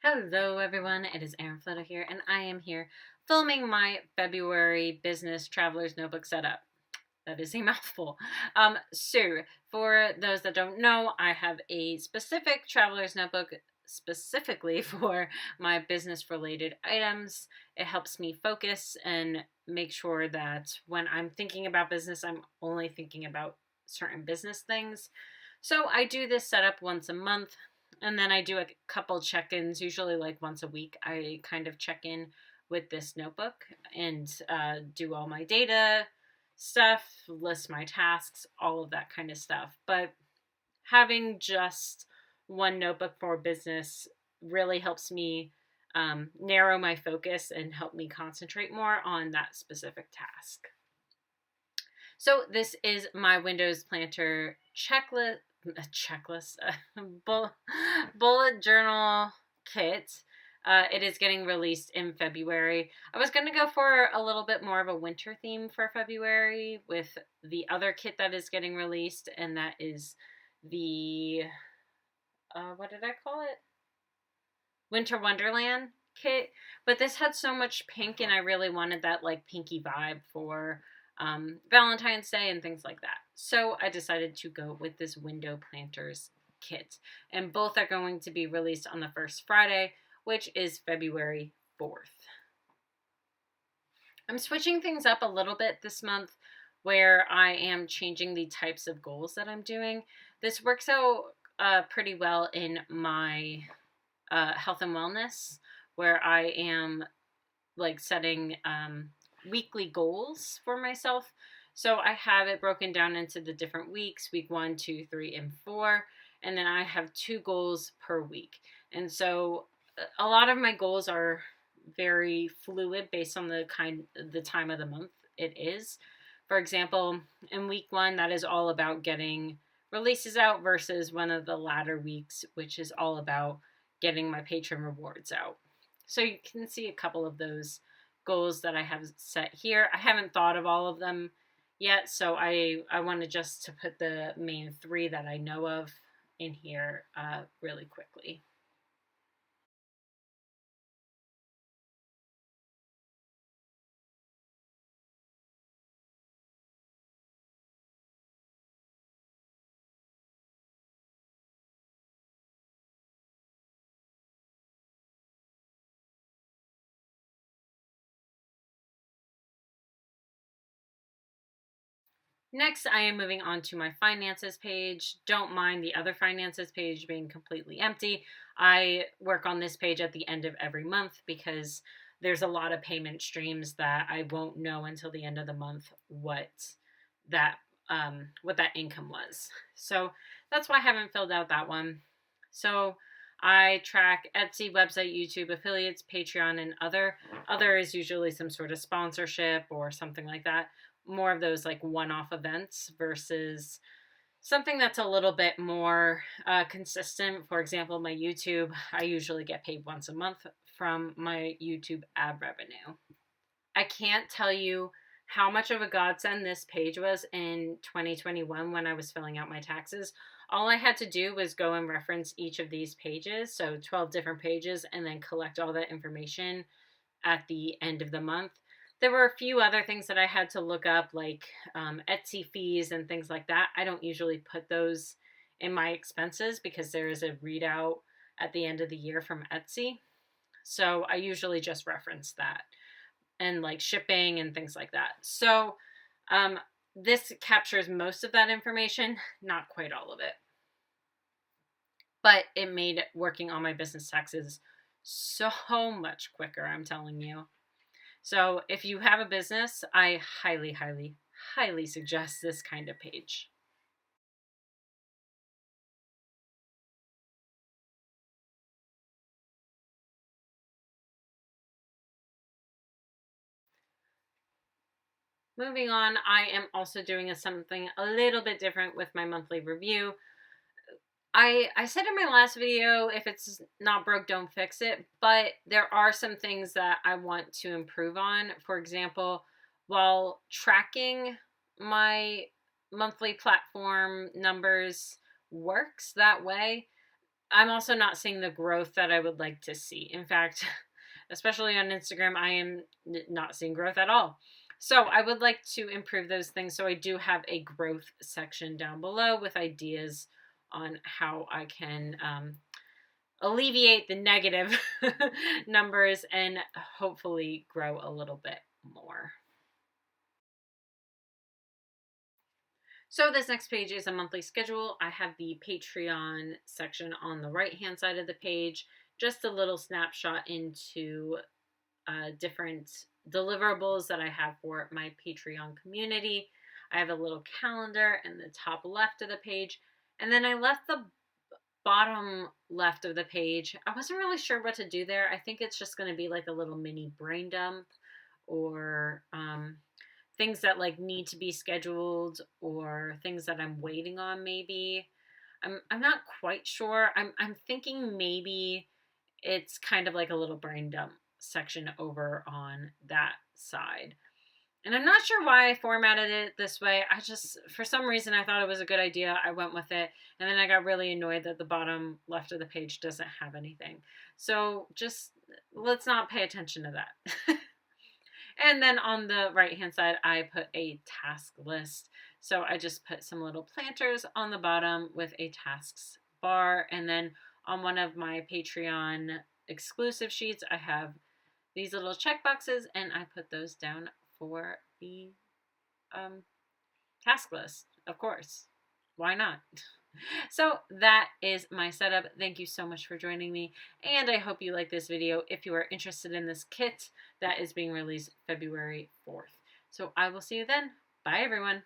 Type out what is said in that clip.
Hello everyone, it is Erin Fletta here, and I am here filming my February business traveler's notebook setup. That is a mouthful. So for those that don't know, I have a specific traveler's notebook specifically for my business related items. It helps me focus and make sure that when I'm thinking about business, I'm only thinking about certain business things. So I do this setup once a month, and then I do a couple check-ins, usually like once a week. I kind of check in with this notebook and do all my data stuff, list my tasks, all of that kind of stuff. But having just one notebook for business really helps me narrow my focus and help me concentrate more on that specific task. So this is my Windows Planter bullet journal kit. It is getting released in February. I was going to go for a little bit more of a winter theme for February with the other kit that is getting released, and that is the, what did I call it? Winter Wonderland kit. But this had so much pink, and I really wanted that like pinky vibe for Valentine's Day and things like that. So I decided to go with this window planters kit. And both are going to be released on the first Friday, which is February 4th. I'm switching things up a little bit this month where I am changing the types of goals that I'm doing. This works out pretty well in my health and wellness, where I am like setting weekly goals for myself. So I have it broken down into the different weeks, week 1, 2, 3, and 4. And then I have 2 goals per week. And so a lot of my goals are very fluid based on the time of the month it is. For example, in week 1, that is all about getting releases out versus one of the latter weeks, which is all about getting my patron rewards out. So you can see a couple of those goals that I have set here. I haven't thought of all of them yet, so I wanted just to put the main 3 that I know of in here really quickly. Next, I am moving on to my finances page. Don't mind the other finances page being completely empty. I work on this page at the end of every month because there's a lot of payment streams that I won't know until the end of the month that what that income was. So that's why I haven't filled out that one. So I track Etsy, website, YouTube, affiliates, Patreon, and other. Other is usually some sort of sponsorship or something like that. More of those like one-off events versus something that's a little bit more consistent. For example, my YouTube, I usually get paid once a month from my YouTube ad revenue. I can't tell you how much of a godsend this page was in 2021 when I was filling out my taxes. All I had to do was go and reference each of these pages, so 12 different pages, and then collect all that information at the end of the month. There were a few other things that I had to look up, like Etsy fees and things like that. I don't usually put those in my expenses because there is a readout at the end of the year from Etsy. So I usually just reference that and like shipping and things like that. So this captures most of that information, not quite all of it. But it made working on my business taxes so much quicker, I'm telling you. So if you have a business, I highly, highly, highly suggest this kind of page. Moving on, I am also doing something a little bit different with my monthly review. I said in my last video, if it's not broke, don't fix it. But there are some things that I want to improve on. For example, while tracking my monthly platform numbers works that way, I'm also not seeing the growth that I would like to see. In fact, especially on Instagram, I am not seeing growth at all. So I would like to improve those things. So I do have a growth section down below with ideas on how I can alleviate the negative numbers and hopefully grow a little bit more. So this next page is a monthly schedule. I have the Patreon section on the right-hand side of the page, just a little snapshot into different deliverables that I have for my Patreon community. I have a little calendar in the top left of the page, and then I left the bottom left of the page. I wasn't really sure what to do there. I think it's just going to be like a little mini brain dump, or things that like need to be scheduled, or things that I'm waiting on maybe. I'm not quite sure. I'm thinking maybe it's kind of like a little brain dump section over on that side. And I'm not sure why I formatted it this way. I just, for some reason, I thought it was a good idea. I went with it. And then I got really annoyed that the bottom left of the page doesn't have anything. So just let's not pay attention to that. And then on the right-hand side, I put a task list. So I just put some little planters on the bottom with a tasks bar. And then on one of my Patreon exclusive sheets, I have these little check boxes, and I put those down for the task list, of course. Why not? So that is my setup. Thank you so much for joining me, and I hope you like this video. If you are interested in this kit, that is being released February 4th. So I will see you then. Bye, everyone.